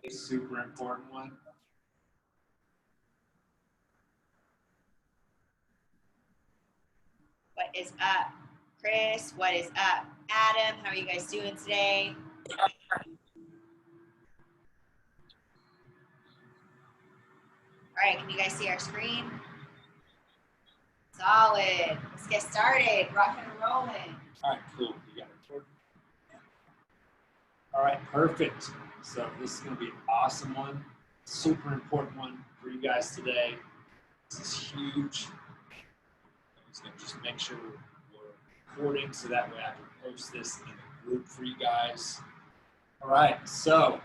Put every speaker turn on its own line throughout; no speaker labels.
Super important one.
What is up, Chris? What is up, Adam? How are you guys doing today? All right, can you guys see our screen? Solid. Let's get started. Rocking and rolling.
All right, cool. You got it recorded? All right, perfect. So this is going to be an awesome one, super important one for you guys today. This is huge. I'm just going to make sure we're recording so that way I can post this in the group for you guys. All right, so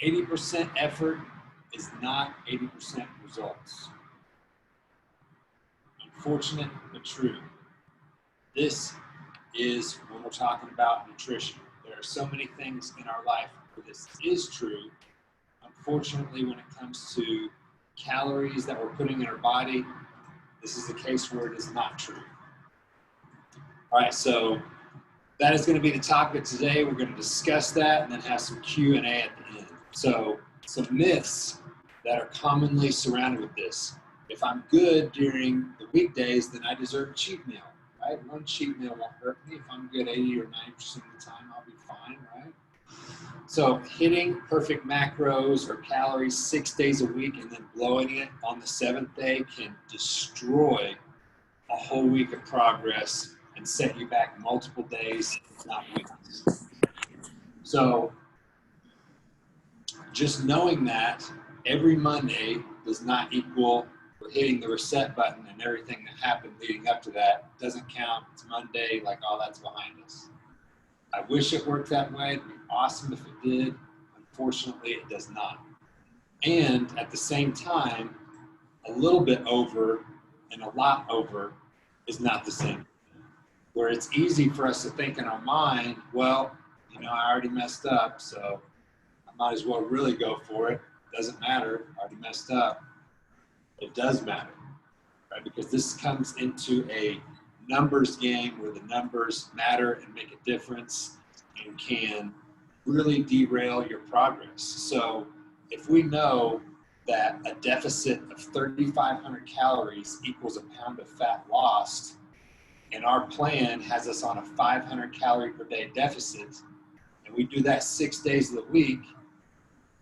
80% effort is not 80% results. Unfortunate but true. This is when we're talking about nutrition. There are so many things in our life where this is true. Unfortunately, when it comes to calories that we're putting in our body, this is the case where it is not true. All right, so that is going to be the topic today. We're going to discuss that and then have some Q&A at the end. So some myths that are commonly surrounded with this. If I'm good during the weekdays, then I deserve a cheat meal, right? One cheat meal won't hurt me. If I'm good 80 or 90% of the time, I'll be fine, right? So hitting perfect macros or calories 6 days a week and then blowing it on the 7th day can destroy a whole week of progress and set you back multiple days, if not weeks. So just knowing that every Monday does not equal we're hitting the reset button and everything that happened leading up to that doesn't count. It's Monday, like all that's behind us. I wish it worked that way. It'd be awesome if it did. Unfortunately, it does not. And at the same time, a little bit over and a lot over is not the same. Where it's easy for us to think in our mind, well, you know, I already messed up, so I might as well really go for it. Doesn't matter. I already messed up. It does matter, right? Because this comes into a numbers game where the numbers matter and make a difference and can really derail your progress. So if we know that a deficit of 3,500 calories equals a pound of fat lost, and our plan has us on a 500 calorie per day deficit, and we do that 6 days of the week,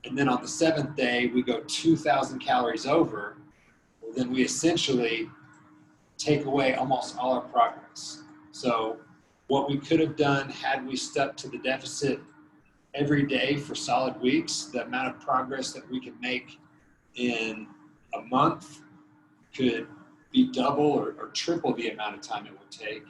and then on the 7th day we go 2,000 calories over, well, then we essentially take away almost all our progress. So what we could have done had we stuck to the deficit every day for solid weeks, the amount of progress that we could make in a month could be double or triple the amount of time it would take.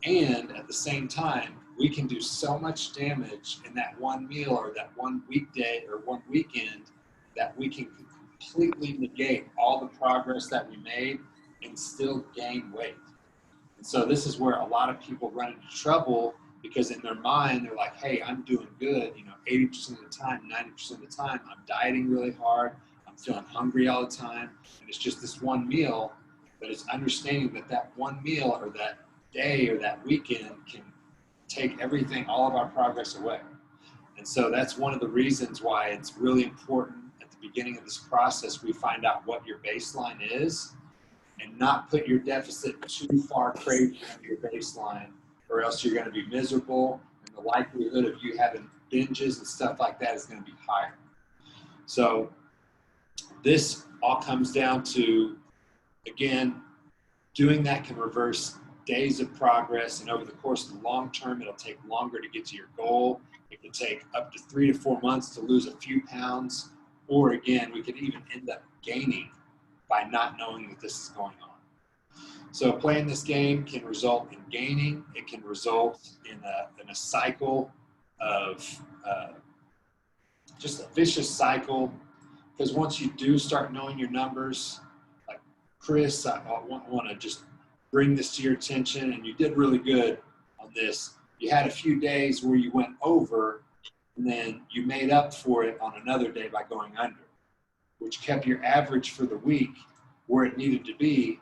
And at the same time, we can do so much damage in that one meal or that one weekday or one weekend that we can completely negate all the progress that we made and still gain weight. And so this is where a lot of people run into trouble because in their mind, they're like, hey, I'm doing good, 80% of the time, 90% of the time, I'm dieting really hard, I'm feeling hungry all the time, and it's just this one meal, but it's understanding that that one meal or that day or that weekend can take everything, all of our progress away. And so that's one of the reasons why it's really important at the beginning of this process, we find out what your baseline is and not put your deficit too far crazy from your baseline, or else you're going to be miserable and the likelihood of you having binges and stuff like that is going to be higher. So this all comes down to, again, doing that can reverse days of progress, and over the course of the long term, it'll take longer to get to your goal. It can take up to 3 to 4 months to lose a few pounds, or again, we could even end up gaining by not knowing that this is going on. So playing this game can result in gaining. It can result in a cycle of just a vicious cycle, because once you do start knowing your numbers, like Chris, I want to just bring this to your attention, and you did really good on this. You had a few days where you went over, and then you made up for it on another day by going under, which kept your average for the week where it needed to be.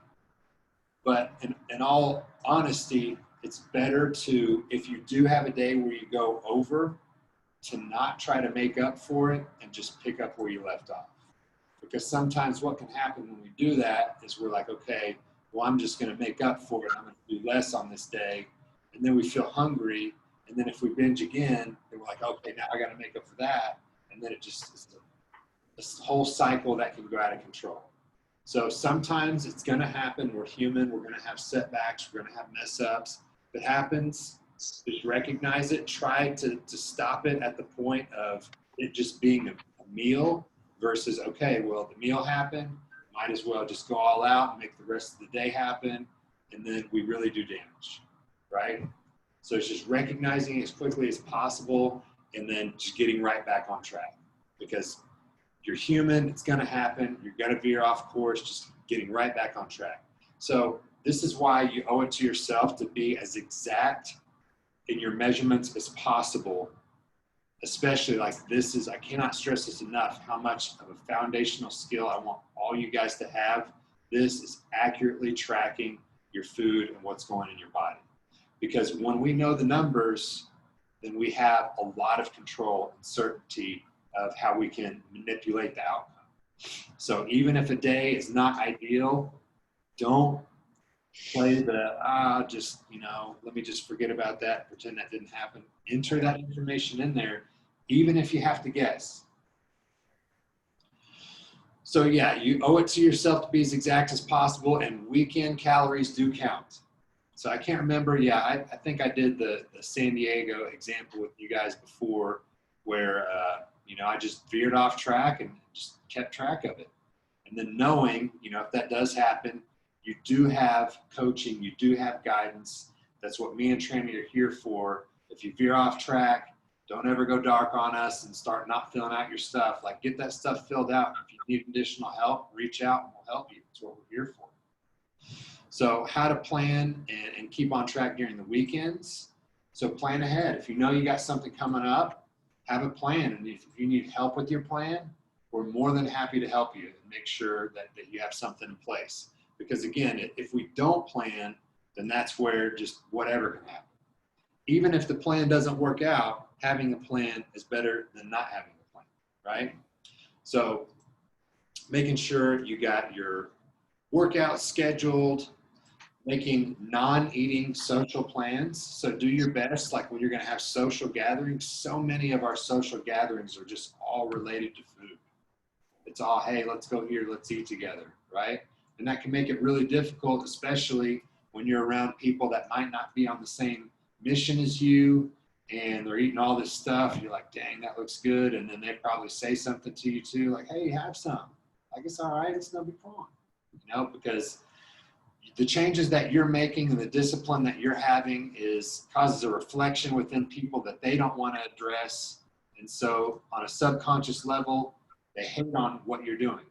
But in all honesty, it's better to, if you do have a day where you go over, to not try to make up for it and just pick up where you left off. Because sometimes what can happen when we do that is we're like, okay, well, I'm just going to make up for it. I'm going to do less on this day. And then we feel hungry. And then if we binge again, then we're like, okay, now I got to make up for that. And then it just is this whole cycle that can go out of control. So sometimes it's going to happen. We're human. We're going to have setbacks. We're going to have mess ups. If it happens, just recognize it. Try to stop it at the point of it just being a meal versus, okay, well, the meal happened. Might as well just go all out and make the rest of the day happen. And then we really do damage, right? So it's just recognizing it as quickly as possible and then just getting right back on track. Because you're human, it's going to happen. You're going to veer off course, just getting right back on track. So this is why you owe it to yourself to be as exact in your measurements as possible, especially like this is, I cannot stress this enough, how much of a foundational skill I want all you guys to have. This is accurately tracking your food and what's going in your body. Because when we know the numbers, then we have a lot of control and certainty of how we can manipulate the outcome. So even if a day is not ideal, don't play the, let me just forget about that, pretend that didn't happen. Enter that information in there, even if you have to guess. So yeah, you owe it to yourself to be as exact as possible, and weekend calories do count. So I can't remember, I think I did the San Diego example with you guys before where, I just veered off track and just kept track of it. And then knowing, if that does happen, you do have coaching, you do have guidance. That's what me and Trammy are here for. If you veer off track, don't ever go dark on us and start not filling out your stuff. Like, get that stuff filled out. If you need additional help, reach out and we'll help you. That's what we're here for. So how to plan and keep on track during the weekends. So plan ahead. If you know you got something coming up, have a plan. And if you need help with your plan, we're more than happy to help you and make sure that you have something in place. Because again, if we don't plan, then that's where just whatever can happen. Even if the plan doesn't work out, having a plan is better than not having a plan, right? So making sure you got your workout scheduled, making non-eating social plans. So do your best, like when you're going to have social gatherings. So many of our social gatherings are just all related to food. It's all, hey, let's go here, let's eat together, right? And that can make it really difficult, especially when you're around people that might not be on the same mission as you, and they're eating all this stuff. You're like, dang, that looks good. And then they probably say something to you too, like, hey, have some. Like, it's all right, it's no big problem, because the changes that you're making and the discipline that you're having causes a reflection within people that they don't want to address. And so on a subconscious level, they hate on what you're doing.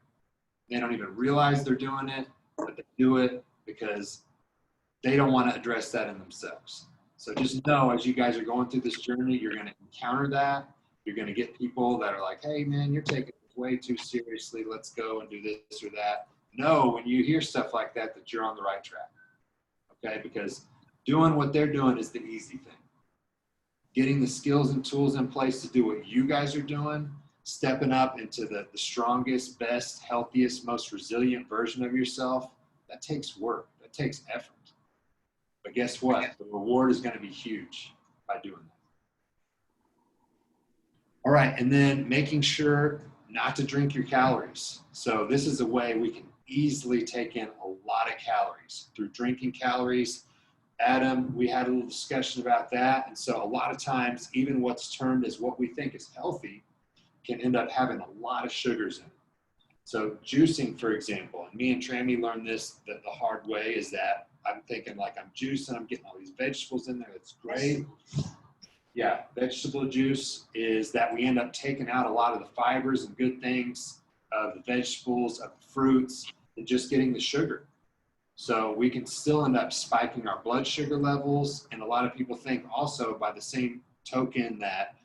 They don't even realize they're doing it, but they do it because they don't want to address that in themselves. So just know, as you guys are going through this journey, you're going to encounter that. You're going to get people that are like, hey man, you're taking it way too seriously. Let's go and do this or that. Know when you hear stuff like that, that you're on the right track, okay? Because doing what they're doing is the easy thing. Getting the skills and tools in place to do what you guys are doing, stepping up into the strongest, best, healthiest, most resilient version of yourself, that takes work, that takes effort. But guess what? The reward is going to be huge by doing that. All right, and then making sure not to drink your calories. So this is a way we can easily take in a lot of calories through drinking calories. Adam, we had a little discussion about that. And so a lot of times, even what's termed as what we think is healthy can end up having a lot of sugars in it. So juicing, for example, and me and Trammy learned this the hard way, is that I'm thinking like I'm juicing, I'm getting all these vegetables in there, that's great. Yeah, vegetable juice is that we end up taking out a lot of the fibers and good things of the vegetables, of the fruits, and just getting the sugar. So we can still end up spiking our blood sugar levels. And a lot of people think also by the same token that,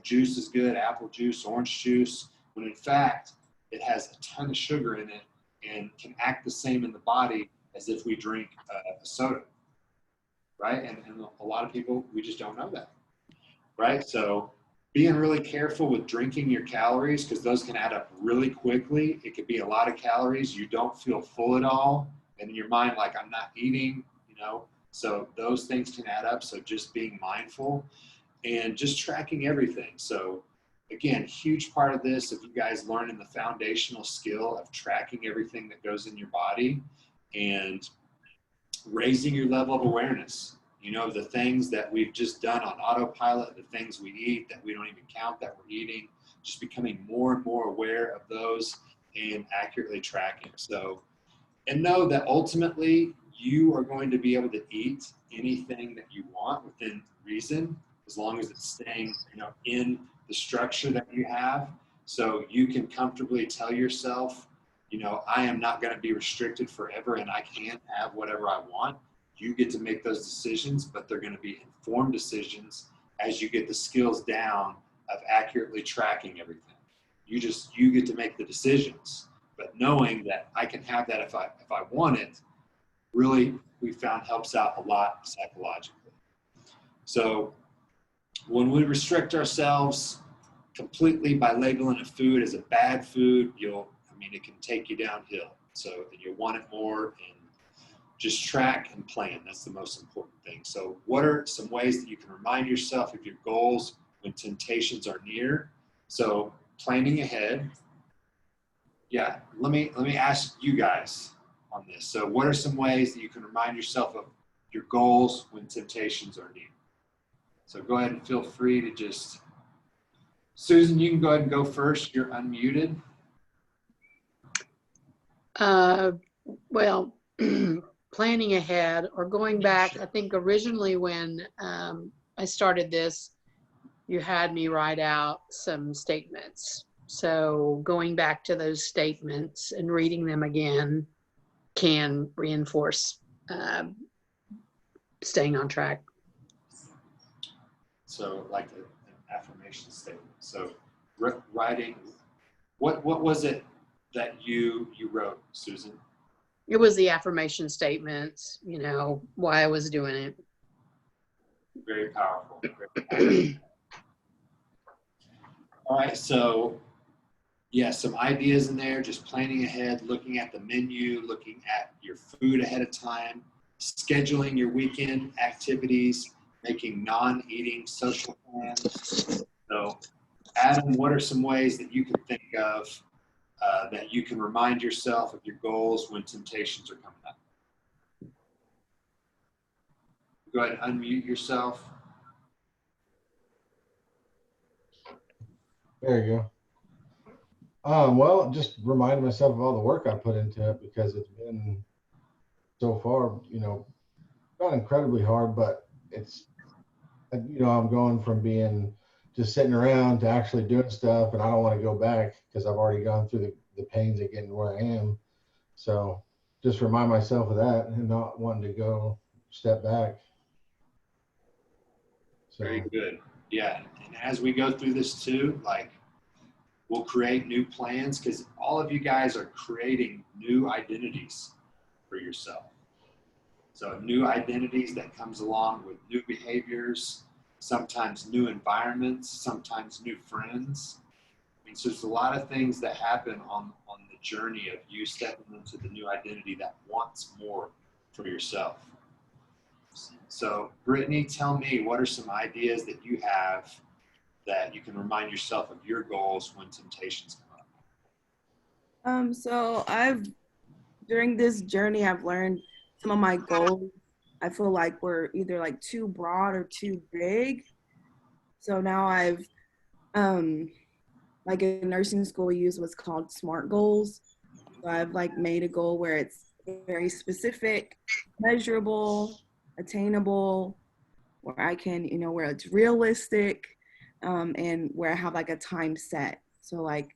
juice is good, apple juice, orange juice, when in fact, it has a ton of sugar in it and can act the same in the body as if we drink a soda, right? And a lot of people, we just don't know that, right? So being really careful with drinking your calories, because those can add up really quickly. It could be a lot of calories. You don't feel full at all. And in your mind, like, I'm not eating, you know, so those things can add up. So just being mindful and just tracking everything. So again, huge part of this, if you guys learn in the foundational skill of tracking everything that goes in your body and raising your level of awareness. You know, the things that we've just done on autopilot, the things we eat that we don't even count that we're eating, just becoming more and more aware of those and accurately tracking. So, and know that ultimately you are going to be able to eat anything that you want within reason, as long as it's staying, you know, in the structure that you have. So you can comfortably tell yourself, you know, I am not going to be restricted forever and I can't have whatever I want. You get to make those decisions, but they're going to be informed decisions as you get the skills down of accurately tracking everything. You get to make the decisions, but knowing that I can have that if I want it, really, we found helps out a lot psychologically. So when we restrict ourselves completely by labeling a food as a bad food, it can take you downhill. So you'll want it more, and just track and plan. That's the most important thing. So what are some ways that you can remind yourself of your goals when temptations are near? So planning ahead. Yeah, let me ask you guys on this. So what are some ways that you can remind yourself of your goals when temptations are near? So go ahead and feel free to just, Susan, you can go ahead and go first. You're unmuted.
Well, planning ahead or going back, I think originally when I started this, you had me write out some statements. So going back to those statements and reading them again can reinforce staying on track.
So like an affirmation statement. So writing, what was it that you wrote, Susan?
It was the affirmation statements, you know, why I was doing it.
Very powerful. Very powerful. All right, so yeah, some ideas in there, just planning ahead, looking at the menu, looking at your food ahead of time, scheduling your weekend activities, making non-eating social plans. So Adam, what are some ways that you can think of that you can remind yourself of your goals when temptations are coming up? Go ahead and unmute yourself.
There you go. Well, just remind myself of all the work I put into it, because it's been so far, you know, not incredibly hard, but it's, you know, I'm going from being just sitting around to actually doing stuff, and I don't want to go back because I've already gone through the pains of getting where I am. So just remind myself of that and not wanting to go step back. So.
Very good. Yeah, and as we go through this too, like, we'll create new plans, because all of you guys are creating new identities for yourself. So new identities that comes along with new behaviors, sometimes new environments, sometimes new friends. I mean, so there's a lot of things that happen on the journey of you stepping into the new identity that wants more for yourself. So Brittany, tell me, what are some ideas that you have that you can remind yourself of your goals when temptations come up?
So during this journey, I've learned some of my goals, I feel like, were either like too broad or too big. So now I've, like in nursing school, we use what's called SMART goals. So I've like made a goal where it's very specific, measurable, attainable, where I can, you know, where it's realistic, and where I have like a time set. So like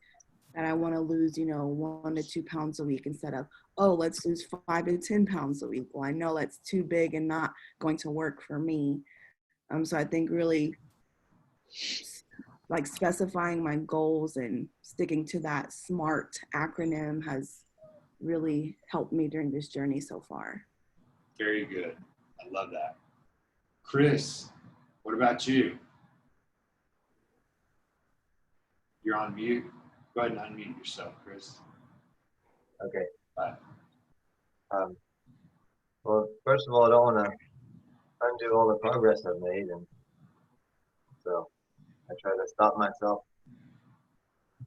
that I want to lose, you know, 1 to 2 pounds a week, instead of, oh, let's lose 5 to 10 pounds a week. Well, I know that's too big and not going to work for me. So I think really like specifying my goals and sticking to that SMART acronym has really helped me during this journey so far.
Very good. I love that. Chris, what about you? You're on mute. Go ahead and unmute yourself, Chris.
Okay.
Bye.
Well, first of all, I don't want to undo all the progress I've made, and so I try to stop myself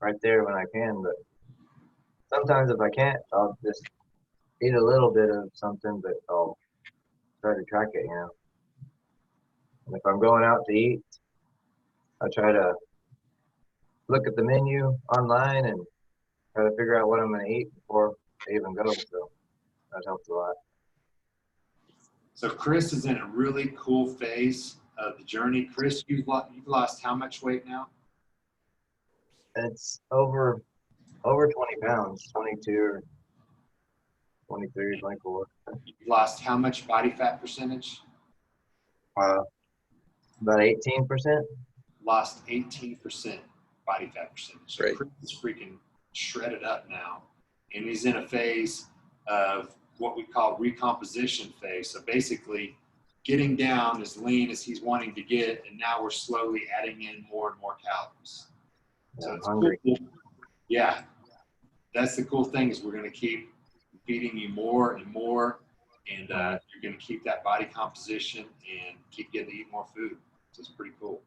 right there when I can. But sometimes if I can't, I'll just eat a little bit of something, but I'll try to track it, you know. And if I'm going out to eat, I try to look at the menu online and try to figure out what I'm going to eat before I even go. So that helps a lot.
So Chris is in a really cool phase of the journey. Chris, you've lost how much weight now?
It's over 20 pounds, 22 or 23, 24.
You've lost how much body fat percentage?
About 18%.
Lost 18% body fat percentage. So
Great.
Chris is freaking shredded up now. And he's in a phase of what we call recomposition phase. So basically getting down as lean as he's wanting to get, and now we're slowly adding in more and more calories. So
I'm
it's
hungry.
cool. Yeah. That's the cool thing is we're going to keep feeding you more and more, and you're going to keep that body composition and keep getting to eat more food. So it's pretty cool.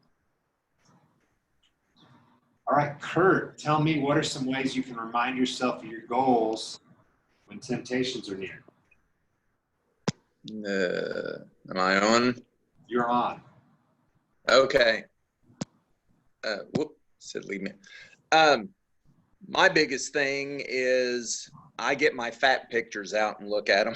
All right, Kurt, tell me what are some ways you can remind yourself of your goals when temptations are near?
Am I on?
You're on.
Okay. Whoop, said leave me. My biggest thing is I get my fat pictures out and look at them.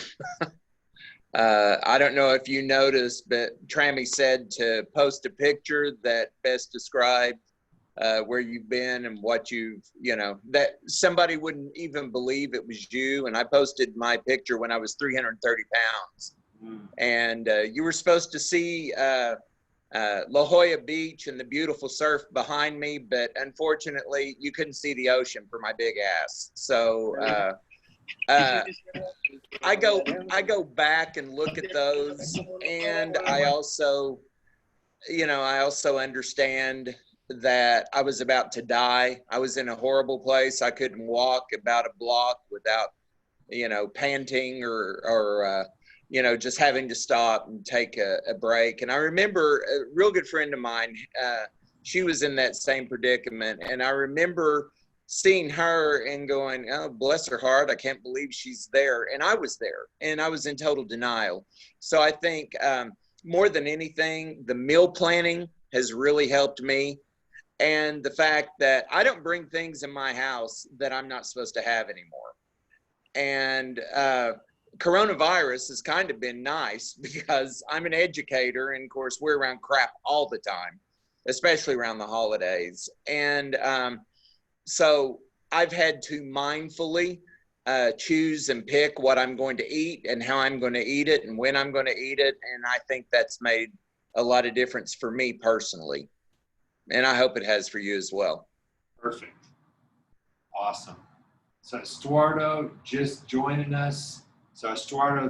I don't know if you noticed, but Trammy said to post a picture that best described where you've been and what that somebody wouldn't even believe it was you. And I posted my picture when I was 330 pounds. And you were supposed to see La Jolla Beach and the beautiful surf behind me, but unfortunately you couldn't see the ocean for my big ass. So I go back and look at those, and I also understand that I was about to die. I was in a horrible place. I couldn't walk about a block without, panting or just having to stop and take a break. And I remember a real good friend of mine, she was in that same predicament. And I remember seeing her and going, oh, bless her heart, I can't believe she's there. And I was there, and I was in total denial. So I think more than anything, the meal planning has really helped me. And the fact that I don't bring things in my house that I'm not supposed to have anymore. And coronavirus has kind of been nice because I'm an educator, and of course we're around crap all the time, especially around the holidays. And so I've had to mindfully choose and pick what I'm going to eat and how I'm going to eat it and when I'm going to eat it. And I think that's made a lot of difference for me personally. And I hope it has for you as well.
Perfect. Awesome. So Estuardo just joining us. So Estuardo,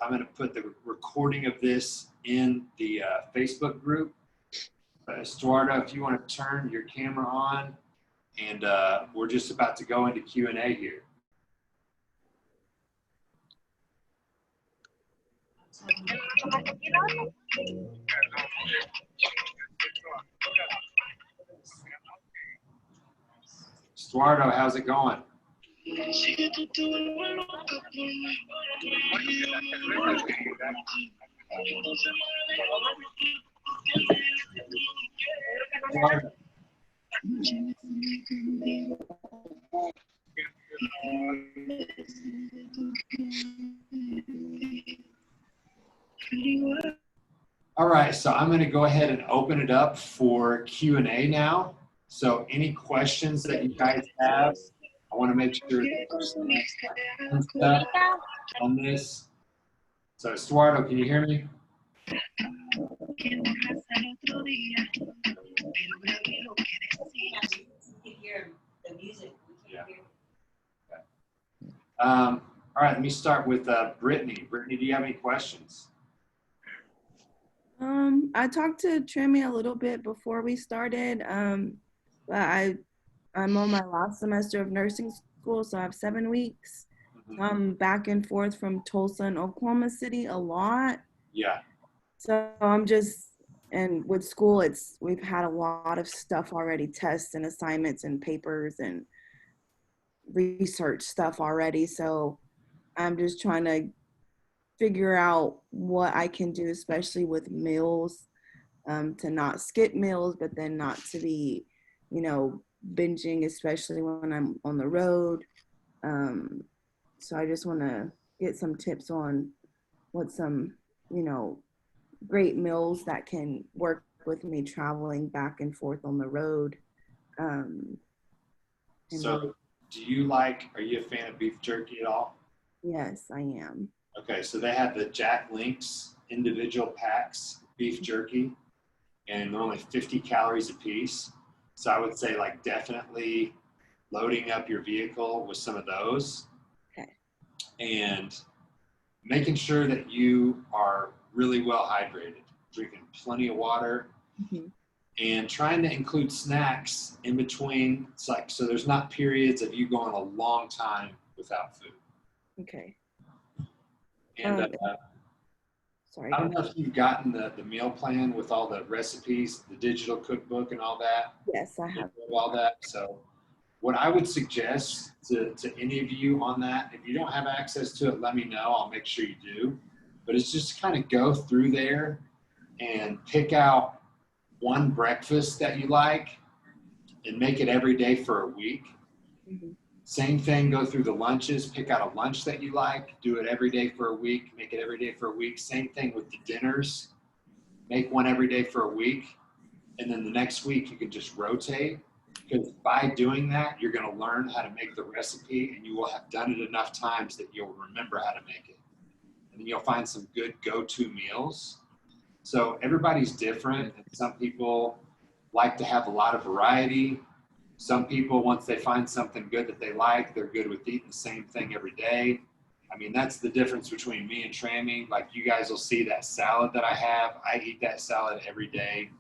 I'm going to put the recording of this in the Facebook group. Estuardo, if you want to turn your camera on, and we're just about to go into Q&A here. Estuardo, how's it going? All right, so I'm going to go ahead and open it up for Q&A now. So any questions that you guys have, I want to make sure on this. So Estuardo, can you hear me? Yeah. Okay. All right, let me start with Brittany. Brittany, do you have any questions?
I talked to Trammy a little bit before we started, but I I'm on my last semester of nursing school, so I have 7 weeks.
Mhm.
I'm back and forth from Tulsa and Oklahoma City a lot.
Yeah.
So I'm just, and with school, we've had a lot of stuff already, tests and assignments and papers and research stuff already. So I'm just trying to figure out what I can do, especially with meals, to not skip meals, but then not to be, binging, especially when I'm on the road. Um, so I just want to get some tips on what some, you know, great meals that can work with me traveling back and forth on the road. Um, and really,
So, are you a fan of beef jerky at all?
yes, I am.
Okay, so they have the Jack Links individual packs beef jerky, and they're only 50 calories a piece. So I would say, like, definitely loading up your vehicle with some of those.
Okay.
And making sure that you are really well hydrated, drinking plenty of water,
Mm-hmm.
and trying to include snacks in between. It's like, so there's not periods of you going a long time without food.
Okay.
And
Sorry.
I don't know if you've gotten the meal plan with all the recipes, the digital cookbook and all that.
Yes, I have.
All that. So what I would suggest to any of you on that, if you don't have access to it, let me know. I'll make sure you do. But it's just to kind of go through there and pick out one breakfast that you like and make it every day for a week.
Mm-hmm.
Same thing, go through the lunches, pick out a lunch that you like, do it every day for a week, make it every day for a week. Same thing with the dinners, make one every day for a week. And then the next week you can just rotate, because by doing that, you're going to learn how to make the recipe, and you will have done it enough times that you'll remember how to make it. And then you'll find some good go-to meals. So everybody's different. And some people like to have a lot of variety. Some people, once they find something good that they like, they're good with eating the same thing every day. I mean, that's the difference between me and Trammy. Like, you guys will see that salad that I have. I eat that salad every day,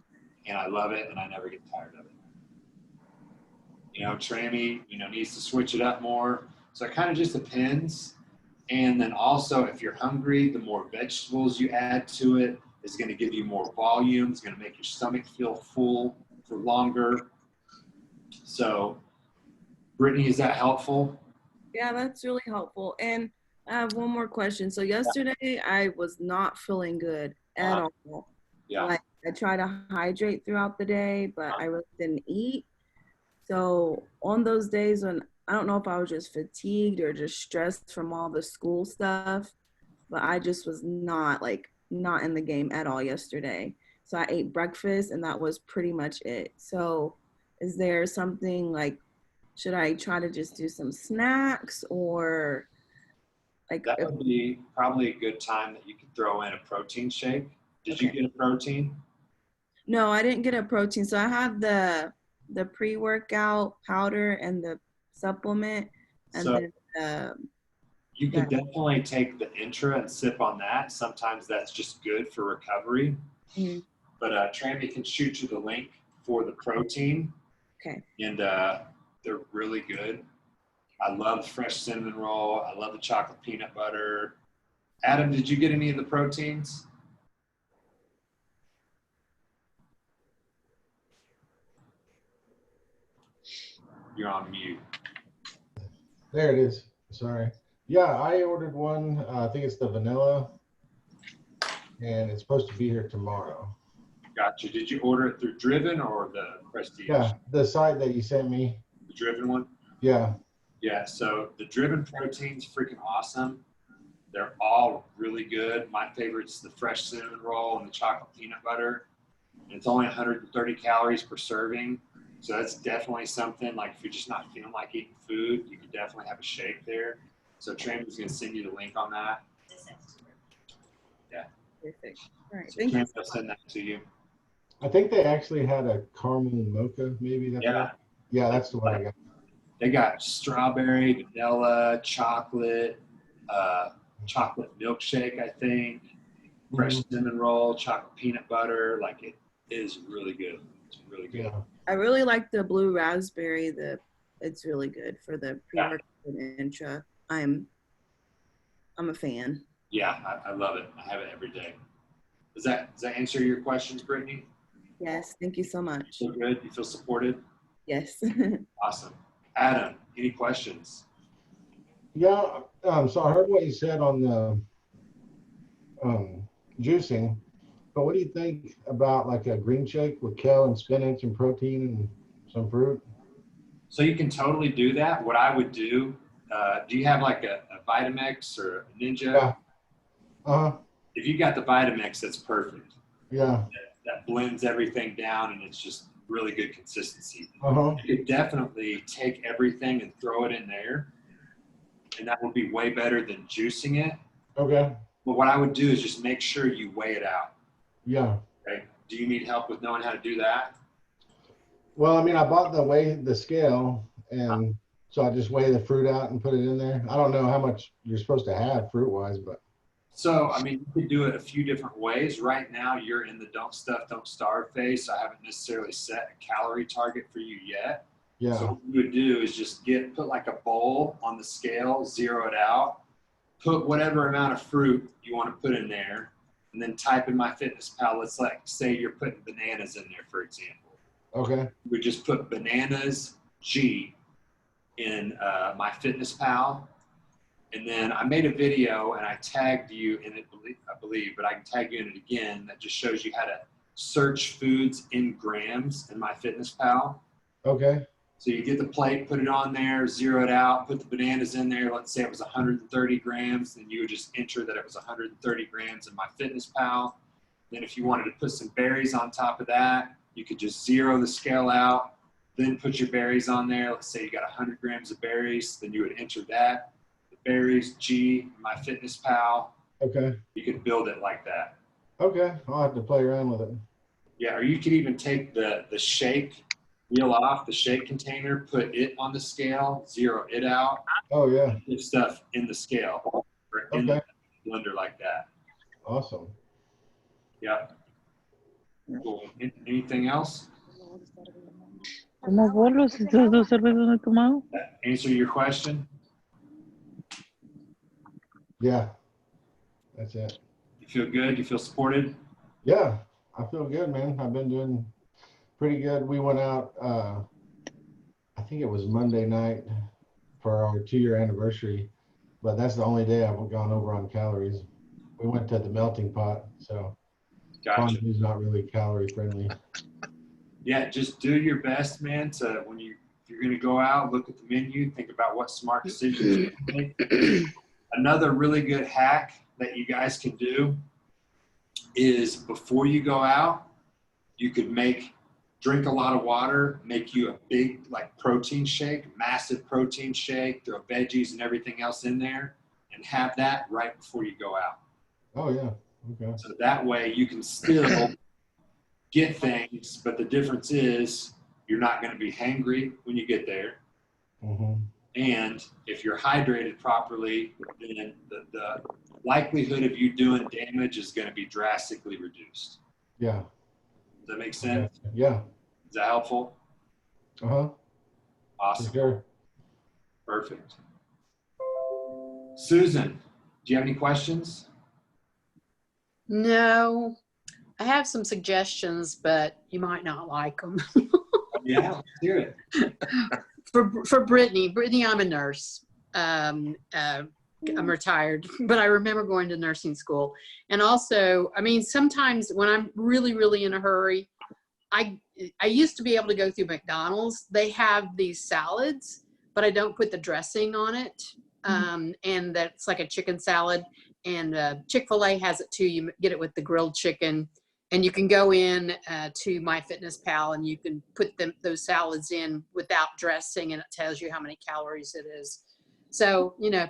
and I love it, and I never get tired of it. Trammy, needs to switch it up more. So it kind of just depends. And then also, if you're hungry, the more vegetables you add to it is going to give you more volume. It's going to make your stomach feel full for longer. So, Brittany, is that helpful?
Yeah, that's really helpful. And I have one more question. So yesterday I was not feeling good at all.
Yeah.
Like, I try to hydrate throughout the day, but I really didn't eat. So on those days when I don't know if I was just fatigued or just stressed from all the school stuff, but I just was not in the game at all yesterday. So I ate breakfast and that was pretty much it. So is there something like, should I try to just do some snacks, or like
That would be probably a good time that you could throw in a protein shake. Did you get a protein?
No, I didn't get a protein. So I have the pre-workout powder and the supplement, and
So
then
you could definitely take the Intra and sip on that. Sometimes that's just good for recovery.
Mhm.
But Trammy can shoot you the link for the protein.
Okay.
And they're really good. I love the fresh cinnamon roll. I love the chocolate peanut butter. Adam, did you get any of the proteins? You're on mute.
There it is. Sorry. Yeah, I ordered one. I think it's the vanilla, and it's supposed to be here tomorrow.
Gotcha. Did you order it through Driven or the Prestige?
Yeah, the site that you sent me.
The Driven one?
Yeah.
Yeah, so the Driven protein's freaking awesome. They're all really good. My favorite's the fresh cinnamon roll and the chocolate peanut butter. And it's only 130 calories per serving. So that's definitely something, like, if you're just not feeling like eating food, you could definitely have a shake there. So Trammy's going to send you the link on that. Yeah.
Perfect. All right.
So
Thank you.
Trammy will send that to you.
I think they actually had a caramel mocha, maybe. Yeah, that's the one I got.
They got strawberry, vanilla, chocolate, chocolate milkshake, I think, fresh cinnamon roll, chocolate peanut butter. Like, it is really good. It's really good.
Yeah.
I really like the blue raspberry. It's really good for the
Yeah.
pre-workout and intra. I'm a fan.
Yeah, I love it. I have it every day. Does that answer your questions, Brittany?
Yes, thank you so much.
Feel good? You feel supported?
Yes.
Awesome. Adam, any questions?
Yeah. So I heard what you said on the juicing, but what do you think about like a green shake with kale and spinach and protein and some fruit?
So you can totally do that. What I would do you have like a Vitamix or a Ninja?
Yeah. Uh-huh.
If you got the Vitamix, that's perfect.
Yeah.
That blends everything down and it's just really good consistency.
Uh-huh.
You could definitely take everything and throw it in there, and that would be way better than juicing it.
Okay.
But what I would do is just make sure you weigh it out.
Yeah.
Okay. Do you need help with knowing how to do that?
Well, I mean, I bought the scale, and so I just weigh the fruit out and put it in there. I don't know how much you're supposed to have fruit-wise, but
So, I mean, you could do it a few different ways. Right now, you're in the don't stuff, don't starve phase, so I haven't necessarily set a calorie target for you yet.
yeah.
So what you would do is just put like a bowl on the scale, zero it out, put whatever amount of fruit you want to put in there, and then type in MyFitnessPal. Let's say you're putting bananas in there, for example.
Okay.
We just put bananas G in MyFitnessPal. And then I made a video and I tagged you in it, I believe, but I can tag you in it again. That just shows you how to search foods in grams in MyFitnessPal.
Okay.
So you get the plate, put it on there, zero it out, put the bananas in there. Let's say it was 130 grams. Then you would just enter that it was 130 grams in MyFitnessPal. Then if you wanted to put some berries on top of that, you could just zero the scale out, then put your berries on there. Let's say you got 100 grams of berries, then you would enter that. The berries, G, MyFitnessPal.
Okay.
You could build it like that.
Okay. I'll have to play around with it.
Yeah, or you could even take the shake, peel off the shake container, put it on the scale, zero it out,
Oh, yeah.
put stuff in the scale or in
Okay.
the blender like that.
Awesome.
Yeah. Cool. Anything else?
¿Cómo vuelvo si esas dos cervezas no he tomado?
Answer your question?
Yeah. That's it.
You feel good? You feel supported?
Yeah. I feel good, man. I've been doing pretty good. We went out, I think it was Monday night for our 2-year anniversary, but that's the only day I've gone over on calories. We went to the melting pot, so
Gotcha.
fondue's not really calorie friendly.
Yeah, just do your best, man, to if you're going to go out, look at the menu, think about what smart decisions you can make. Another really good hack that you guys can do is before you go out, you could drink a lot of water, make you a big like protein shake, massive protein shake, throw veggies and everything else in there, and have that right before you go out.
Oh, yeah. Okay.
So that way you can still get things, but the difference is you're not going to be hangry when you get there.
Mm-hmm.
And if you're hydrated properly, then the likelihood of you doing damage is going to be drastically reduced.
Yeah.
Does that make sense?
Yeah.
Is that helpful?
Uh-huh. For
Awesome.
sure.
Perfect. Susan, do you have any questions?
No, I have some suggestions, but you might not like them.
Yeah, let's hear it.
For Brittany, I'm a nurse. I'm retired, but I remember going to nursing school. And also, I mean, sometimes when I'm really, really in a hurry, I used to be able to go through McDonald's. They have these salads, but I don't put the dressing on it. And that's like a chicken salad. And Chick-fil-A has it too. You get it with the grilled chicken. And you can go in to MyFitnessPal and you can put those salads in without dressing, and it tells you how many calories it is. So, you know,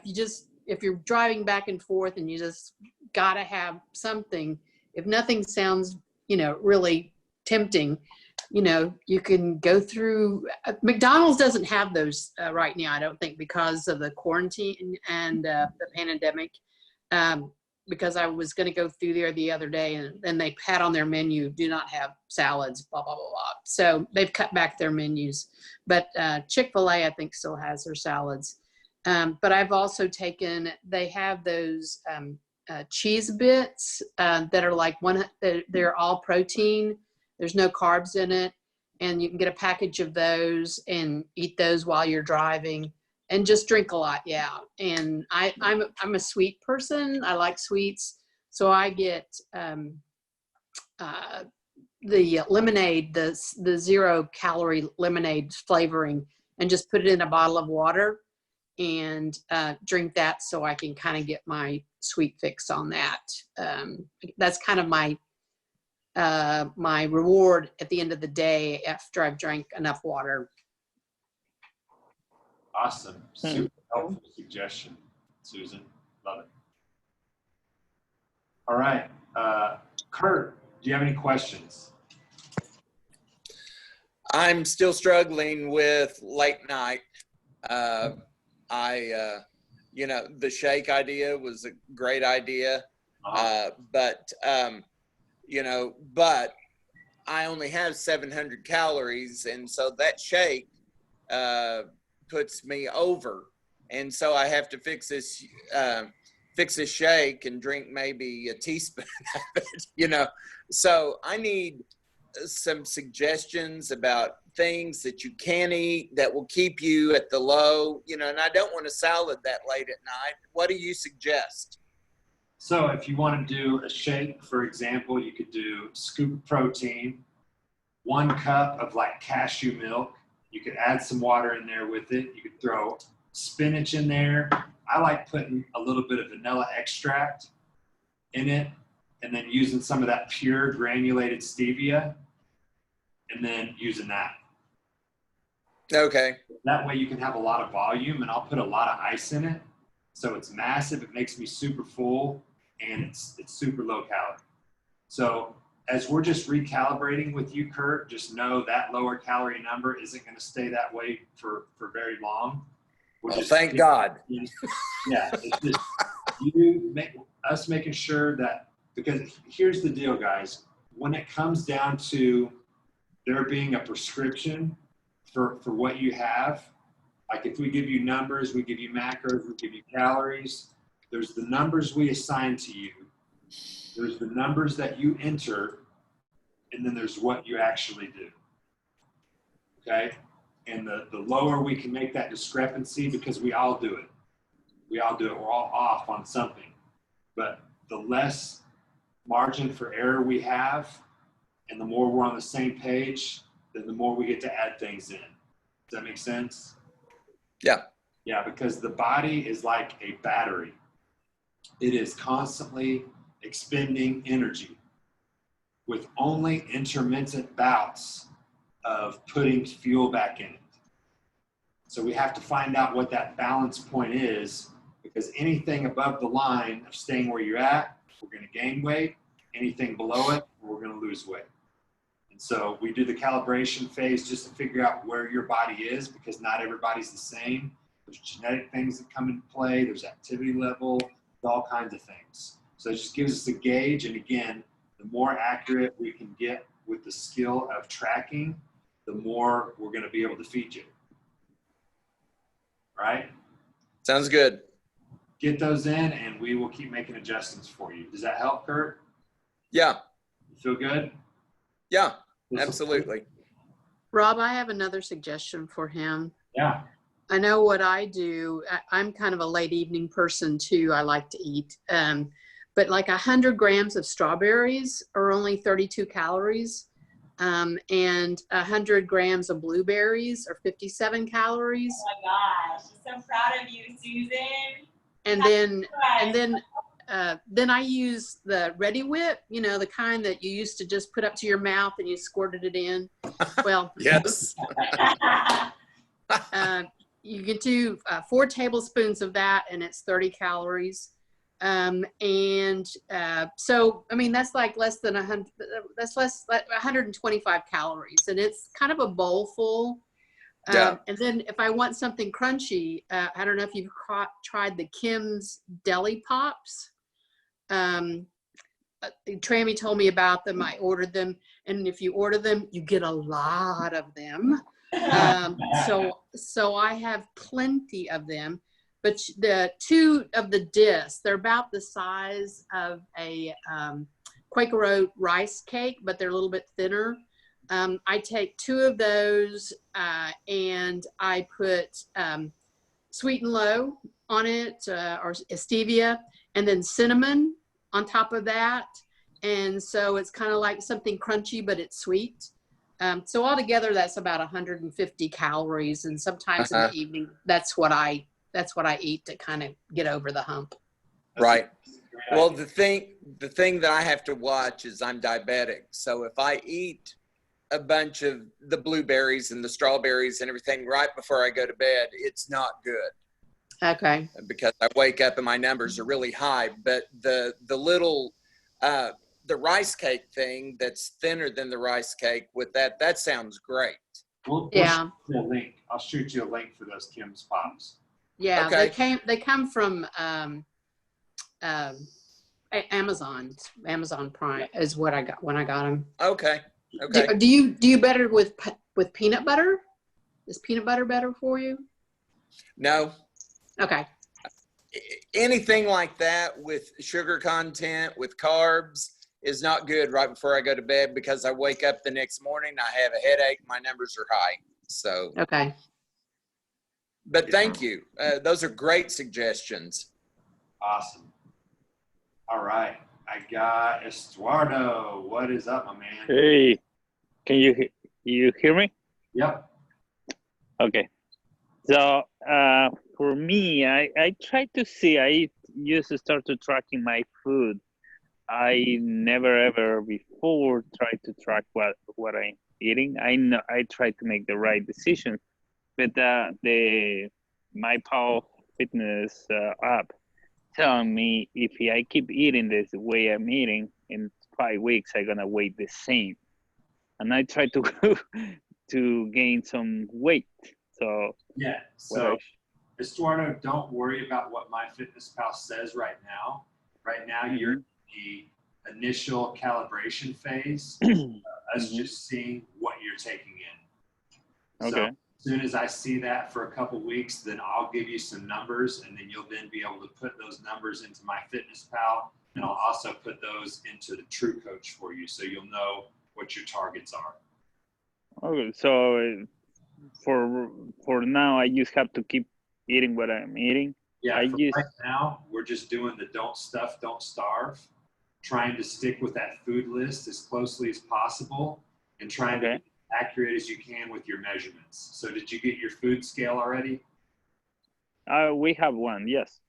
if you're driving back and forth and you just gotta have something, if nothing sounds, you know, really tempting, you know, you can go through. McDonald's doesn't have those right now, I don't think, because of the quarantine and the pandemic. because I was going to go through there the other day, and then they had on their menu, do not have salads, blah, blah, blah, blah. So they've cut back their menus. But Chick-fil-A, I think, still has their salads. But I've also taken, they have those cheese bits that are like they're all protein. There's no carbs in it. And you can get a package of those and eat those while you're driving. And just drink a lot, yeah. And I'm a sweet person. I like sweets, so I get the lemonade, the 0-calorie lemonade flavoring, and just put it in a bottle of water and drink that, so I can kind of get my sweet fix on that. That's kind of my my reward at the end of the day after I've drank enough water.
Awesome. Super helpful suggestion, Susan. Love it. All right. Kurt, do you have any questions?
I'm still struggling with late night. You know, the shake idea was a great idea. But I only have 700 calories. And so that shake, puts me over, and so I have to fix this shake and drink maybe a teaspoon of it, you know. So I need some suggestions about things that you can eat that will keep you at the low, you know, and I don't want a salad that late at night. What do you suggest?
So if you want to do a shake, for example, you could do scoop of protein, 1 cup of like cashew milk. You could add some water in there with it. You could throw spinach in there. I like putting a little bit of vanilla extract in it, and then using some of that pure granulated stevia, and then using that.
Okay.
That way you can have a lot of volume, and I'll put a lot of ice in it. So it's massive. It makes me super full, and it's super low calorie. So as we're just recalibrating with you, Kurt, just know that lower calorie number isn't going to stay that way for very long.
Well, thank God.
Yeah, it's just us making sure that, because here's the deal, guys. When it comes down to there being a prescription for what you have, like if we give you numbers, we give you macros, we give you calories, there's the numbers we assign to you. There's the numbers that you enter, and then there's what you actually do. Okay? And the lower we can make that discrepancy, because we all do it. We all do it. We're all off on something. But the less margin for error we have, and the more we're on the same page, then the more we get to add things in. Does that make sense?
Yeah.
Yeah, because the body is like a battery. It is constantly expending energy with only intermittent bouts of putting fuel back in it. So we have to find out what that balance point is, because anything above the line of staying where you're at, we're going to gain weight. Anything below it, we're going to lose weight. And so we do the calibration phase just to figure out where your body is, because not everybody's the same. There's genetic things that come into play. There's activity level, all kinds of things. So it just gives us a gauge. And again, the more accurate we can get with the skill of tracking, the more we're going to be able to feed you. All right?
Sounds good.
Get those in, and we will keep making adjustments for you. Does that help, Kurt?
Yeah.
You feel good?
Yeah, absolutely.
Rob, I have another suggestion for him.
Yeah.
I know what I do. I'm kind of a late evening person too. I like to eat. But like 100 grams of strawberries are only 32 calories. And 100 grams of blueberries are 57 calories.
Oh my gosh, I'm so proud of you, Susan.
And then I use the Ready Whip, you know, the kind that you used to just put up to your mouth and you squirted it in. Well,
Yes.
You can do 4 tablespoons of that, and it's 30 calories. So, I mean, that's like less than 100, that's less like 125 calories, and it's kind of a bowl full.
Yeah.
And then if I want something crunchy, I don't know if you've tried the Kim's Deli Pops. Trammy told me about them. I ordered them, and if you order them, you get a lot of them. So I have plenty of them. But the two of the discs, they're about the size of a Quaker Oat rice cake, but they're a little bit thinner. I take two of those and I put Sweet and Low on it, or stevia, and then cinnamon on top of that. And so it's kind of like something crunchy, but it's sweet. So altogether, that's about 150 calories. And sometimes in the evening, that's what I eat to kind of get over the hump.
Right. Well, the thing that I have to watch is I'm diabetic. So if I eat a bunch of the blueberries and the strawberries and everything right before I go to bed, it's not good.
Okay.
Because I wake up and my numbers are really high. But the little the rice cake thing that's thinner than the rice cake with that sounds great.
We'll
Yeah.
shoot you a link. I'll shoot you a link for those Kim's Pops.
Yeah,
Okay.
they come from Amazon Prime is what I got when I got them.
Okay. Okay.
Do you better with peanut butter? Is peanut butter better for you?
No.
Okay.
Anything like that with sugar content, with carbs, is not good right before I go to bed, because I wake up the next morning, I have a headache, my numbers are high. So,
Okay.
but thank you. Those are great suggestions.
Awesome. All right. I got Estuardo. What is up, my man?
Hey, can you hear me?
Yep.
Okay. So for me, I try to see. I used to start to tracking my food. I never ever before tried to track what I'm eating. I know I try to make the right decision, but the MyPal Fitness app telling me if I keep eating this way I'm eating, in 5 weeks I'm gonna weigh the same, and I try to to gain some weight. So
Yeah.
what
So, Estuardo, don't worry about what MyFitnessPal says right now. Right now, you're in the initial calibration phase. Us just seeing what you're taking in. So,
Okay.
as soon as I see that for a couple weeks, then I'll give you some numbers, and then you'll then be able to put those numbers into MyFitnessPal, and I'll also put those into the True Coach for you, so you'll know what your targets are.
Okay, so for now, I just have to keep eating what I'm eating.
Yeah,
I
for
just
right now, we're just doing the don't stuff, don't starve, trying to stick with that food list as closely as possible, and trying to be as accurate as you can with your measurements. So did you get your food scale already?
we have one, yes.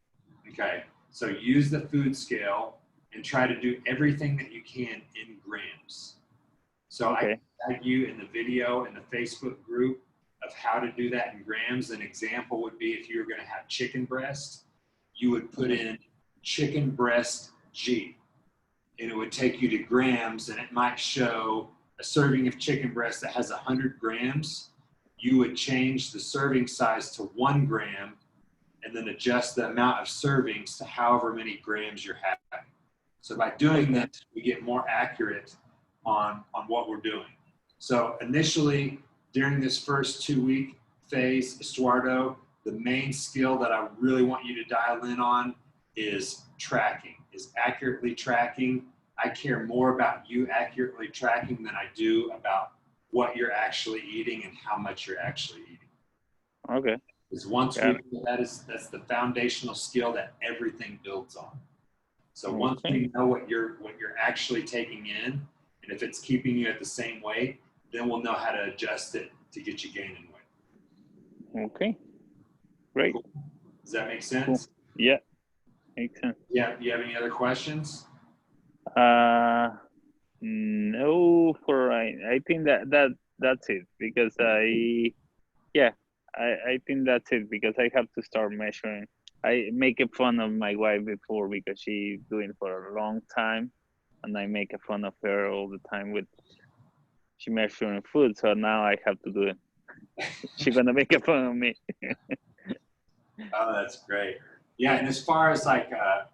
Okay, so use the food scale and try to do everything that you can in grams. So I can tag you in the video in the Facebook group of how to do that in grams. An example would be if you were going to have chicken breast, you would put in chicken breast G, and it would take you to grams, and it might show a serving of chicken breast that has 100 grams. You would change the serving size to 1 gram and then adjust the amount of servings to however many grams you're having. So by doing that, we get more accurate on what we're doing. So initially, during this first 2-week phase, Estuardo, the main skill that I really want you to dial in on is tracking, is accurately tracking. I care more about you accurately tracking than I do about what you're actually eating and how much you're actually eating.
Okay.
Because once that's the foundational skill that everything builds on. So once we know what you're actually taking in, and if it's keeping you at the same weight, then we'll know how to adjust it to get you gaining weight.
Okay. Great.
Cool. Does that make sense?
Cool. Yeah. Makes sense.
Yeah. You have any other questions?
No, I think that's it, because I think that's it, because I have to start measuring. I make a fun of my wife before because she's doing for a long time, and I make a fun of her all the time with she measuring food. So now I have to do it. She's gonna make a fun of me.
Oh, that's great. Yeah, and as far as like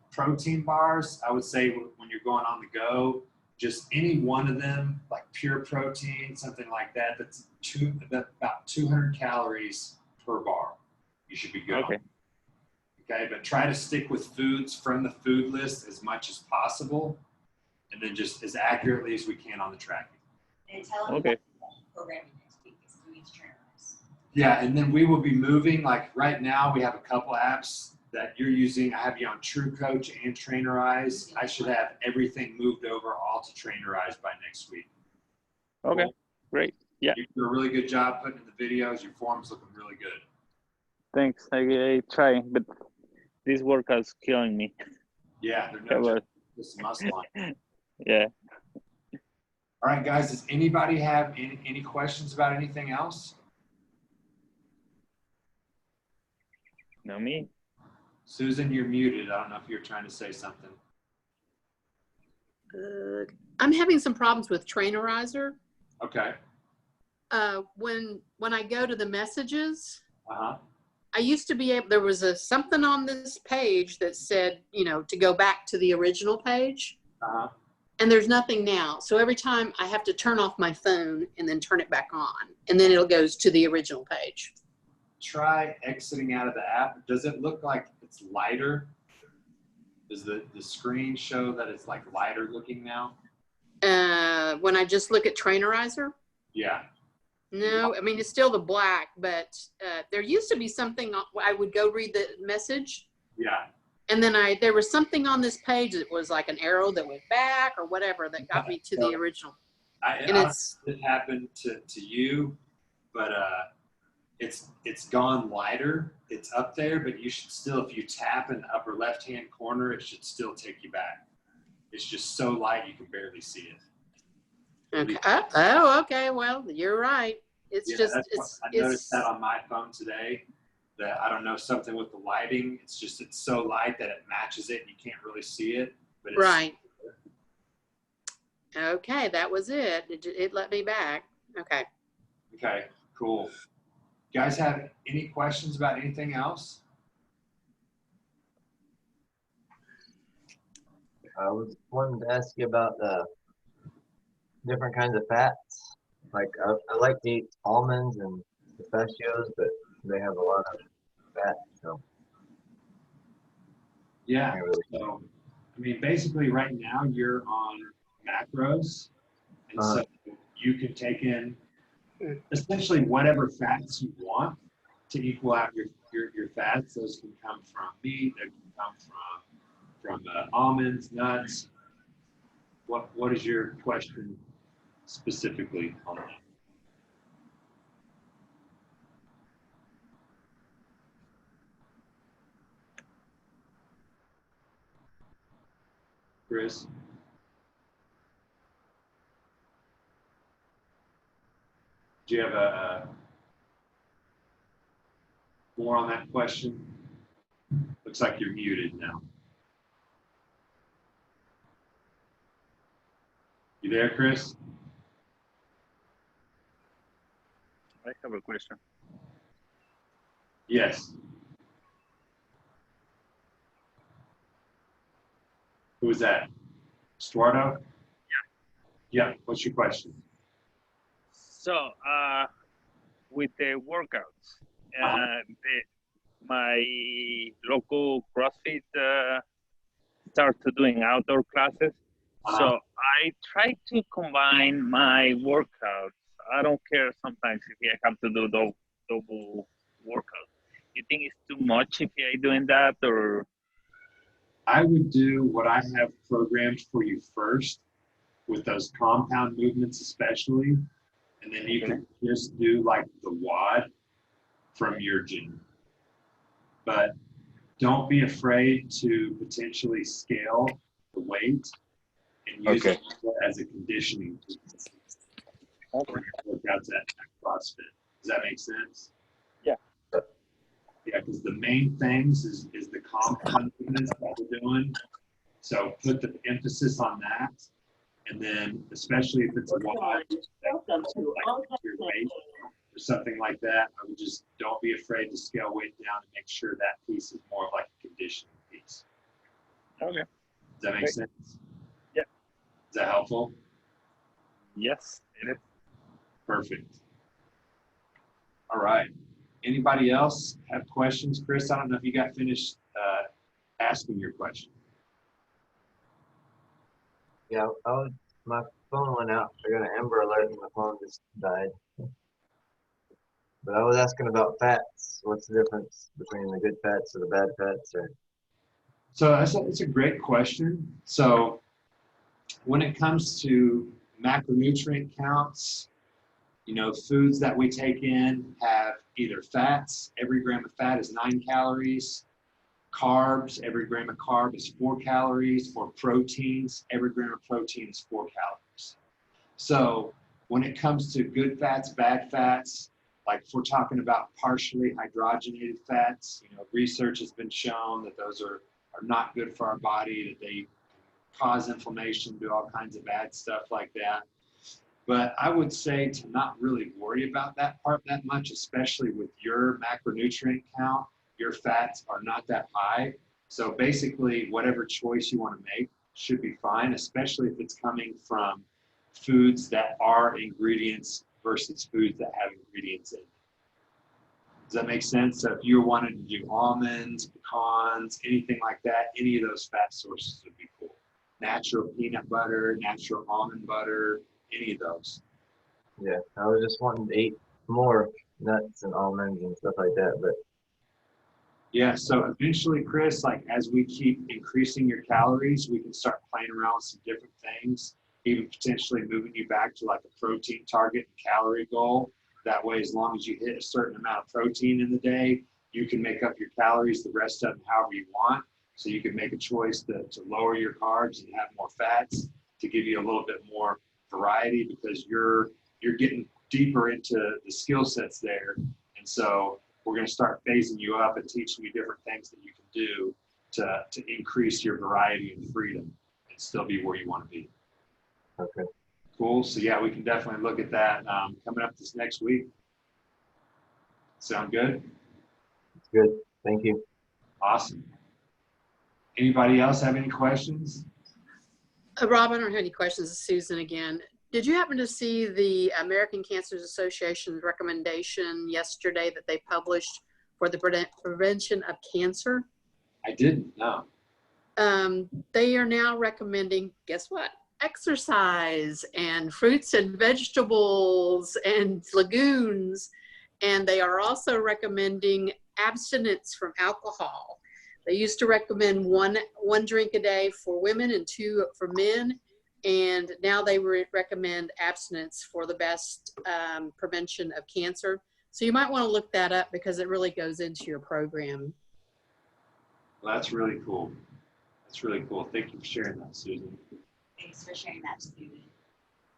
protein bars, I would say when you're going on the go, just any one of them, like pure protein, something like that, that's about 200 calories per bar. You should be good
Okay.
on. Okay, but try to stick with foods from the food list as much as possible, and then just as accurately as we can on the tracking.
And tell them
Okay.
programming next week is through each trainers.
Yeah, and then we will be moving, like right now we have a couple apps that you're using. I have you on True Coach and Trainerize. I should have everything moved over all to Trainerize by next week.
Okay.
Cool.
Great. Yeah.
You do a really good job putting in the videos. Your form's looking really good.
Thanks. I try, but this workout's killing me.
Yeah, they're
Yeah,
no
but-
joke. Just muscle on.
Yeah.
All right, guys, does anybody have any questions about anything else?
No me.
Susan, you're muted. I don't know if you're trying to say something.
I'm having some problems with Trainerizer.
Okay.
When I go to the messages,
Uh-huh.
I used to be able, there was something on this page that said, you know, to go back to the original page,
Uh-huh.
and there's nothing now. So every time I have to turn off my phone and then turn it back on, and then it goes to the original page.
Try exiting out of the app. Does it look like it's lighter? Does the screen show that it's like lighter looking now?
When I just look at Trainerizer,
Yeah.
no, I mean, it's still the black, but there used to be something, I would go read the message,
Yeah.
and then there was something on this page that was like an arrow that went back or whatever that got me to the original.
I
And
don't know
it's,
if it happened to you, but it's gone lighter. It's up there, but you should still, if you tap in the upper left-hand corner, it should still take you back. It's just so light you can barely see it.
okay. Oh, okay. Well, you're right. It's
Yeah,
just,
that's
it's,
what I noticed that on my phone today. That I don't know, something with the lighting. It's just, it's so light that it matches it and you can't really see it. But it's,
right. Okay, that was it. It let me back. Okay.
Okay, cool. You guys have any questions about anything else?
I was wanting to ask you about the different kinds of fats. Like I like to eat almonds and pistachios, but they have a lot of fat, so
Yeah.
I can't really.
So, I mean, basically right now you're on macros. And so you can take in essentially whatever fats you want to equal out your fats. Those can come from meat, they can come from almonds, nuts. What is your question specifically on that? Chris? Do you have more on that question? Looks like you're muted now. You there, Chris?
I have a question.
Yes. Who is that? Stuardo? Yeah. What's your question?
So, with the workouts, my local CrossFit started doing outdoor classes. So I try to combine my workouts. I don't care sometimes if I have to do double workouts. You think it's too much if I'm doing that, or?
I would do what I have programmed for you first with those compound movements especially, and then you can just do like the WOD from your gym. But don't be afraid to potentially scale the weight and use it as a conditioning for your workouts at CrossFit. Does that make sense?
Yeah.
Yeah, because the main things is the compound movements that we're doing. So put the emphasis on that. And then, especially if it's a WOD, like your weight or something like that, I would just don't be afraid to scale weight down and make sure that piece is more of like a conditioning piece.
Okay.
Does that make
Great.
sense?
Yeah.
Is that helpful?
Yes, it is.
Perfect. All right. Anybody else have questions? Chris, I don't know if you got finished asking your question.
Yeah, my phone went out. I got an Amber Alert and my phone just died. But I was asking about fats. What's the difference between the good fats or the bad fats? Or
So that's a great question. So when it comes to macronutrient counts, you know, foods that we take in have either fats, every gram of fat is 9 calories, carbs, every gram of carb is 4 calories, or proteins, every gram of protein is 4 calories. So when it comes to good fats, bad fats, like if we're talking about partially hydrogenated fats, you know, research has been shown that those are not good for our body, that they cause inflammation, do all kinds of bad stuff like that. But I would say to not really worry about that part that much, especially with your macronutrient count. Your fats are not that high. So basically, whatever choice you want to make should be fine, especially if it's coming from foods that are ingredients versus foods that have ingredients in. Does that make sense? So if you wanted to do almonds, pecans, anything like that, any of those fat sources would be cool. Natural peanut butter, natural almond butter, any of those.
yeah, I was just wanting to eat more nuts and almonds and stuff like that. But
Yeah, so eventually, Chris, like as we keep increasing your calories, we can start playing around with some different things, even potentially moving you back to like a protein target and calorie goal. That way, as long as you hit a certain amount of protein in the day, you can make up your calories, the rest of them however you want. So you can make a choice to lower your carbs and have more fats to give you a little bit more variety, because you're getting deeper into the skill sets there. And so we're going to start phasing you up and teaching you different things that you can do to increase your variety and freedom and still be where you want to be.
okay,
Cool. So yeah, we can definitely look at that coming up this next week. Sound good?
it's good. Thank you.
Awesome. Anybody else have any questions?
Rob, I don't have any questions. This is Susan again. Did you happen to see the American Cancer Association's recommendation yesterday that they published for the prevention of cancer?
I didn't, no.
They are now recommending, guess what? Exercise and fruits and vegetables and legumes. And they are also recommending abstinence from alcohol. They used to recommend one drink a day for women and 2 for men. And now they recommend abstinence for the best prevention of cancer. So you might want to look that up because it really goes into your program.
Well, that's really cool. That's really cool. Thank you for sharing that, Susan.
Thanks for sharing that, Susan.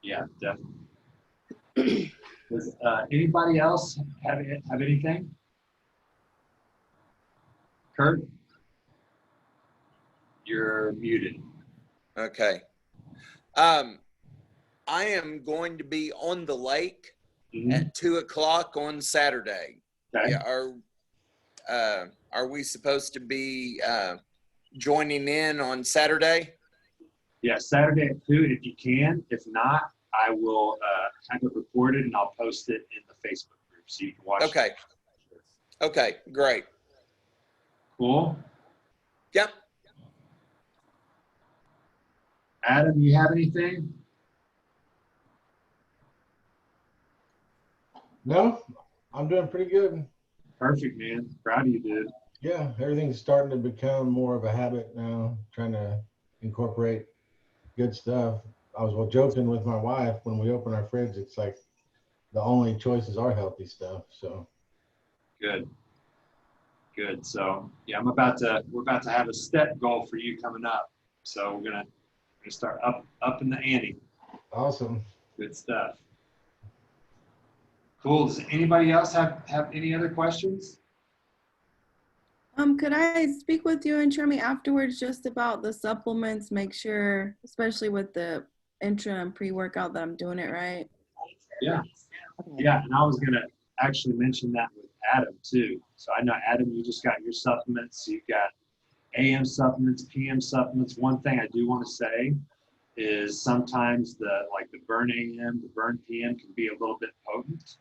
Yeah, definitely. Does anybody else have anything? Kurt, you're muted.
Okay. I am going to be on the lake at 2:00 on Saturday.
Okay.
Yeah, are we supposed to be joining in on Saturday?
Yeah, Saturday at 2, if you can. If not, I will have it recorded and I'll post it in the Facebook group so you can watch
Okay.
it.
Okay, great.
Cool.
Yep.
Adam, you have anything?
No, I'm doing pretty good.
Perfect, man. Proud of you, dude.
Yeah, everything's starting to become more of a habit now, trying to incorporate good stuff. I was joking with my wife when we open our fridge, it's like the only choices are healthy stuff. So
Good. Good. So yeah, we're about to have a step goal for you coming up. So we're gonna start up in the ante.
awesome.
Good stuff. Cool. Does anybody else have any other questions?
Could I speak with you and Chermy afterwards just about the supplements? Make sure, especially with the intra and pre-workout, that I'm doing it right.
Yeah.
Okay.
Yeah, and I was gonna actually mention that with Adam too. So I know Adam, you just got your supplements. You've got AM supplements, PM supplements. One thing I do want to say is sometimes the burn AM, the burn PM can be a little bit potent.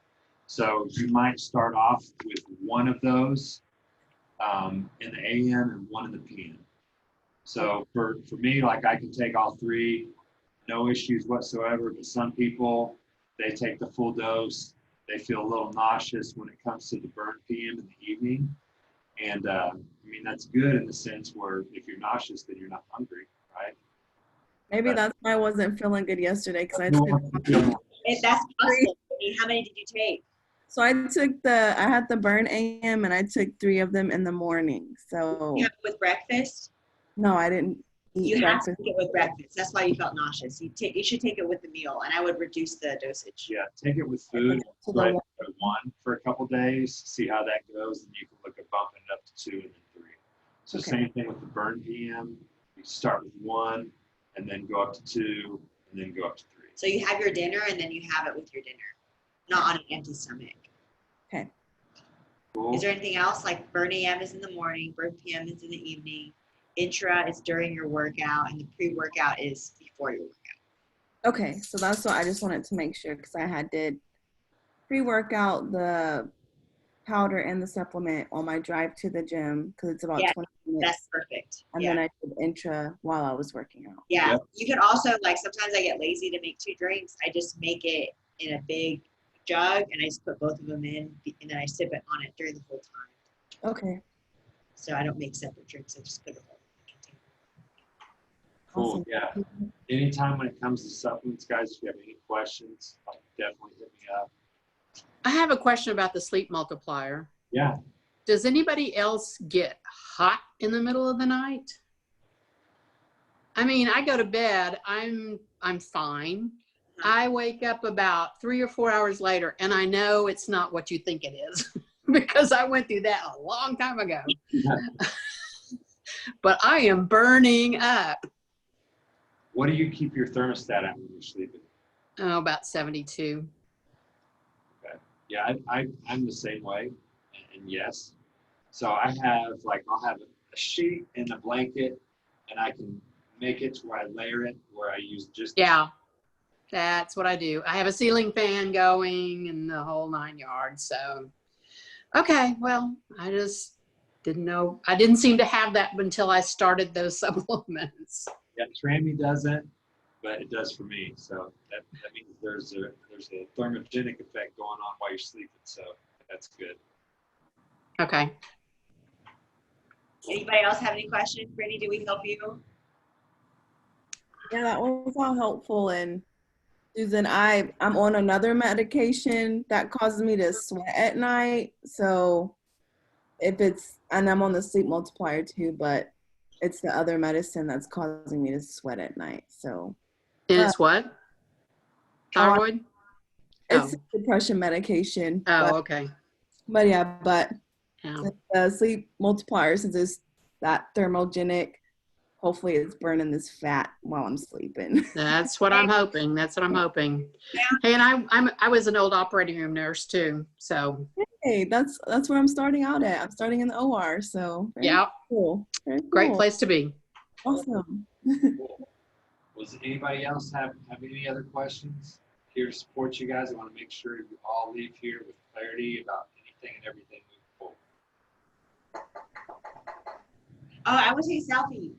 So you might start off with one of those in the AM and one in the PM. So for me, like I can take all three, no issues whatsoever, but some people, they take the full dose, they feel a little nauseous when it comes to the burn PM in the evening. And I mean, that's good in the sense where if you're nauseous, then you're not hungry, right?
Maybe
But-
that's why I wasn't feeling good yesterday because I
No,
took.
That's possible. I mean, how many did you take?
So I had the burn AM and I took 3 of them in the morning. So
You have it with breakfast?
no, I didn't eat
You have to
breakfast.
take it with breakfast. That's why you felt nauseous. You should take it with the meal, and I would reduce the dosage.
Yeah, take it with food,
So the
right,
one-
at 1 for a couple days, see how that goes, and you can look at bumping it up to 2 and then 3. So
Okay.
same thing with the burn PM. You start with 1 and then go up to 2 and then go up to 3.
So you have your dinner, and then you have it with your dinner, not on an empty stomach.
Cool.
Is there anything else? Like burn AM is in the morning, burn PM is in the evening, intra is during your workout, and the pre-workout is before your workout.
Okay, so that's what I just wanted to make sure because I did pre-workout, the powder and the supplement on my drive to the gym because it's about
Yeah,
20 minutes.
That's perfect.
And
Yeah.
then I did intra while I was working out.
Yeah.
Yep.
You can also, like, sometimes I get lazy to make 2 drinks. I just make it in a big jug, and I just put both of them in, and then I sip it on it during the whole time.
Okay.
So I don't make separate drinks. I just put it all in the container.
Cool,
Awesome.
yeah. Anytime when it comes to supplements, guys, if you have any questions, definitely hit me up.
I have a question about the sleep multiplier.
Yeah,
Does anybody else get hot in the middle of the night? I mean, I go to bed, I'm fine. I wake up about 3 or 4 hours later and I know it's not what you think it is because I went through that a long time ago. But I am burning up.
what do you keep your thermostat at when you're sleeping?
Oh, about 72.
Yeah, I'm the same way, and yes. So I have, like, I'll have a sheet and a blanket, and I can make it to where I layer it, where I use just
Yeah, that's what I do. I have a ceiling fan going and the whole 9 yards. So, okay, well, I just didn't know. I didn't seem to have that until I started those supplements.
Yeah, Trammy doesn't, but it does for me. So that means there's a thermogenic effect going on while you're sleeping. So that's good.
Okay.
Anybody else have any questions? Brittany, did we help you?
Yeah, that was all helpful. And Susan, I'm on another medication that causes me to sweat at night. So and I'm on the sleep multiplier too, but it's the other medicine that's causing me to sweat at night. So
And it's what? Thyroid?
it's a depression medication.
Oh, okay.
But yeah, but
Yeah.
the sleep multiplier, since it's that thermogenic, hopefully it's burning this fat while I'm sleeping.
That's what I'm hoping. That's what I'm hoping. Hey, and I was an old operating room nurse too. So
Hey, that's where I'm starting out at. I'm starting in the OR, so very
yeah,
cool. Very
great
cool.
place to be.
Awesome.
Cool. Does anybody else have any other questions? Here to support you guys. I want to make sure you all leave here with clarity about anything and everything moving forward.
Oh, I want to take a selfie.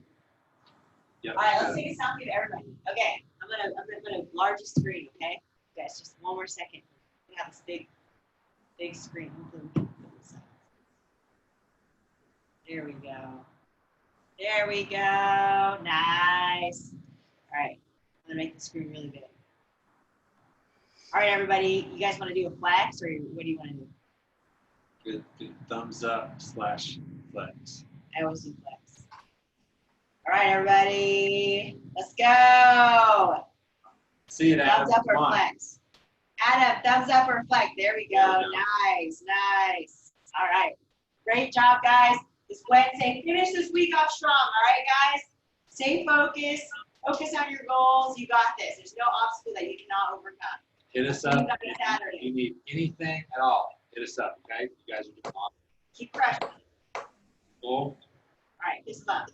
Yep.
All right, let's take a selfie of everybody. Okay, I'm gonna large the screen. Okay, guys, just one more second. We have this big screen. There we go. There we go. Nice. All right, I'm gonna make the screen really big. All right, everybody, you guys want to do a flex, or what do you want to do?
Good thumbs up / flex.
I always do flex. All right, everybody, let's go.
See it, Adam.
Thumbs up
Come
or
on.
flex. Adam, thumbs up or flex. There we go.
There we go.
Nice, nice. All right. Great job, guys. This Wednesday. Finish this week off strong. All right, guys? Stay focused. Focus on your goals. You got this. There's no obstacle that you cannot overcome.
Hit us up. If you need anything at all, hit us up, okay? You guys are doing awesome.
Keep crushing.
Cool.
All right, this love.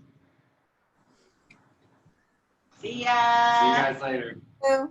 See ya.
See you guys later.
Hello.